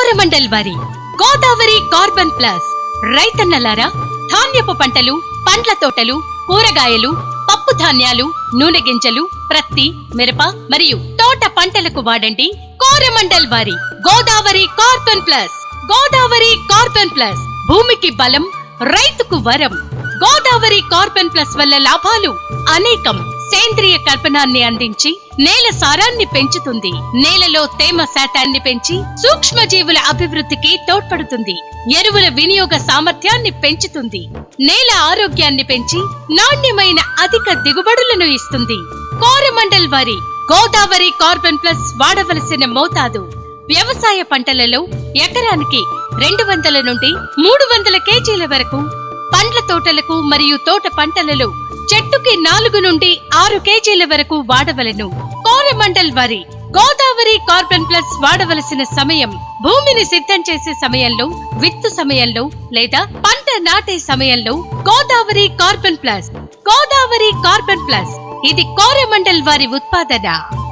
కోరమండల్ వారి Godavari carbon plus. రైతన్నలారా, ధాన్యపు పంటలు, పండ్ల తోటలు, కూరగాయలు, పప్పు ధాన్యాలు, నూనె గింజలు, ప్రత్తి, మిరప మరియు తోట పంటలకు వాడండి కోరమండల్ వారి Godavari carbon plus. Godavari carbon plus భూమికి బలం, రైతుకు వరం. గోదావరి కార్బన్ ప్లస్ వల్ల లాభాలు అనేకం. సేంద్రియ కర్బనాన్ని అందించి నేల సారాన్ని పెంచుతుంది. నేలలో తేమ శాతాన్ని పెంచి సూక్ష్మజీవుల అభివృద్ధికి తోడ్పడుతుంది. ఎరువుల వినియోగ సామర్థ్యాన్ని పెంచుతుంది. నేల ఆరోగ్యాన్ని పెంచి నాణ్యమైన అధిక దిగుబడులను ఇస్తుంది. కోరమండల్ వారి గోదావరి కార్బన్ ప్లస్ వాడవలసిన మోతాదు: వ్యవసాయ పంటలలో ఎకరానికి 200 నుండి 300 కేజీల వరకు, పండ్ల తోటలకు మరియు తోట పంటలలో చెట్టుకి 4 నుండి 6 కేజీల వరకు వాడవలెను. కోరమండల్ వారి గోదావరి కార్బన్ ప్లస్ వాడవలసిన సమయం: భూమిని సిద్ధం చేసే సమయంలో, విత్తు సమయంలో లేదా పంట నాటే సమయంలో Godavari carbon plus. Godavari carbon plus ఇది కోరమండల్ వారి ఉత్పాదన.